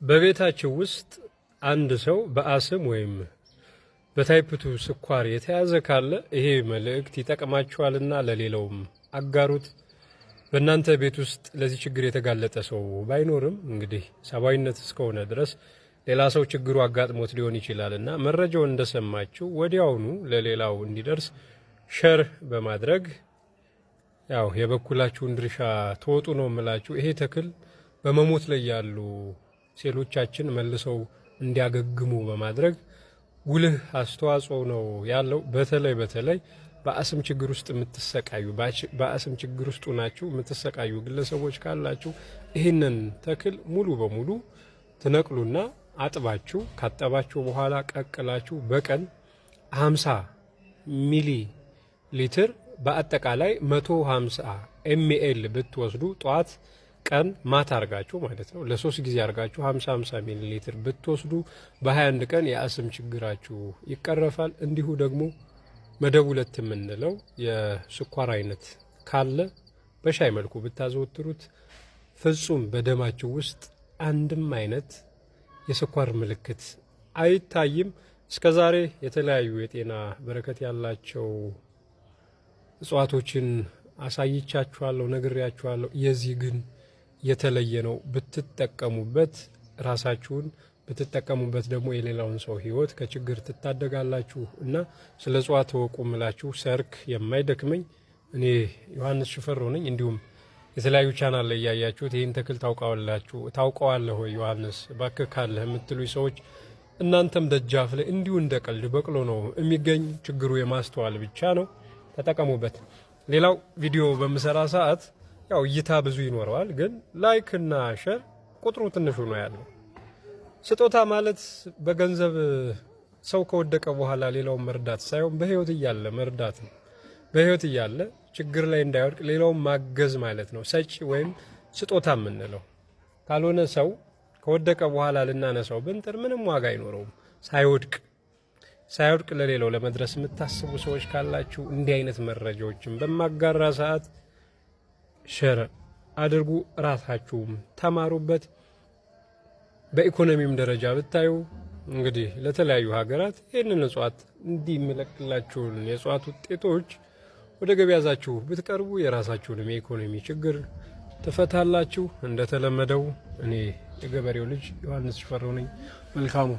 በቤታችሁ ውስጥ አንድ ሰው በአስም ወይም በታይፕ 2 ስኳር የተያዘ ካለ ይሄ መልእክት ይጠቅማችኋልና ለሌላውም አጋሩት። በእናንተ ቤት ውስጥ ለዚህ ችግር የተጋለጠ ሰው ባይኖርም እንግዲህ ሰብአዊነት እስከሆነ ድረስ ሌላ ሰው ችግሩ አጋጥሞት ሊሆን ይችላልና መረጃውን እንደሰማችሁ ወዲያውኑ ለሌላው እንዲደርስ ሸር በማድረግ ያው የበኩላችሁን ድርሻ ተወጡ ነው የምላችሁ። ይሄ ተክል በመሞት ላይ ያሉ ሴሎቻችን መልሰው እንዲያገግሙ በማድረግ ጉልህ አስተዋጽኦ ነው ያለው። በተለይ በአስም ችግር ውስጥ የምትሰቃዩ በአስም ችግር ውስጥ ናችሁ የምትሰቃዩ ግለሰቦች ካላችሁ ይህንን ተክል ሙሉ በሙሉ ትነቅሉና አጥባችሁ ካጠባችሁ በኋላ ቀቅላችሁ በቀን 50 ሚሊ ሊትር በአጠቃላይ 150 ኤምኤል ብትወስዱ ጧት ቀን ማታ አርጋችሁ ማለት ነው ለሶስት ጊዜ አርጋችሁ 50 ሚሊ ሊትር ብትወስዱ በ21 ቀን የአስም ችግራችሁ ይቀረፋል። እንዲሁ ደግሞ መደብ 2 የምንለው የስኳር አይነት ካለ በሻይ መልኩ ብታዘወትሩት ፍጹም በደማችሁ ውስጥ አንድም አይነት የስኳር ምልክት አይታይም። እስከዛሬ የተለያዩ የጤና በረከት ያላቸው እጽዋቶችን አሳይቻችኋለሁ፣ ነግሬያችኋለሁ። የዚህ ግን የተለየ ነው። ብትጠቀሙበት ራሳችሁን ብትጠቀሙበት ደግሞ የሌላውን ሰው ሕይወት ከችግር ትታደጋላችሁ እና ስለ እጽዋት ተወቁ ምላችሁ ሰርክ የማይደክመኝ እኔ ዮሐንስ ሽፈራው ነኝ። እንዲሁም የተለያዩ ቻናል ላይ ያያችሁት ይህን ተክል ታውቀዋለህ ወይ ዮሐንስ እባክህ ካለህ የምትሉኝ ሰዎች እናንተም ደጃፍ ላይ እንዲሁ እንደ ቀልድ በቅሎ ነው የሚገኝ። ችግሩ የማስተዋል ብቻ ነው። ተጠቀሙበት። ሌላው ቪዲዮ በምሰራ ሰዓት ያው እይታ ብዙ ይኖረዋል፣ ግን ላይክ እና ሼር ቁጥሩ ትንሹ ነው ያለው። ስጦታ ማለት በገንዘብ ሰው ከወደቀ በኋላ ሌላውን መርዳት ሳይሆን በህይወት እያለ መርዳት ነው። በህይወት እያለ ችግር ላይ እንዳይወድቅ ሌላውን ማገዝ ማለት ነው ሰጪ ወይም ስጦታ የምንለው። ካልሆነ ሰው ከወደቀ በኋላ ልናነሳው ብንጥር ምንም ዋጋ አይኖረውም። ሳይወድቅ ለሌላው ለመድረስ የምታስቡ ሰዎች ካላችሁ እንዲህ አይነት መረጃዎችን በማጋራ ሰዓት ሸር አድርጉ፣ ራሳችሁም ተማሩበት። በኢኮኖሚም ደረጃ ብታዩ እንግዲህ ለተለያዩ ሀገራት ይህንን እጽዋት እንዲመለክላችሁን የእጽዋት ውጤቶች ወደ ገበያ ይዛችሁ ብትቀርቡ የራሳችሁንም የኢኮኖሚ ችግር ትፈታላችሁ። እንደተለመደው እኔ የገበሬው ልጅ ዮሐንስ ሽፈራው ነኝ። መልካሙ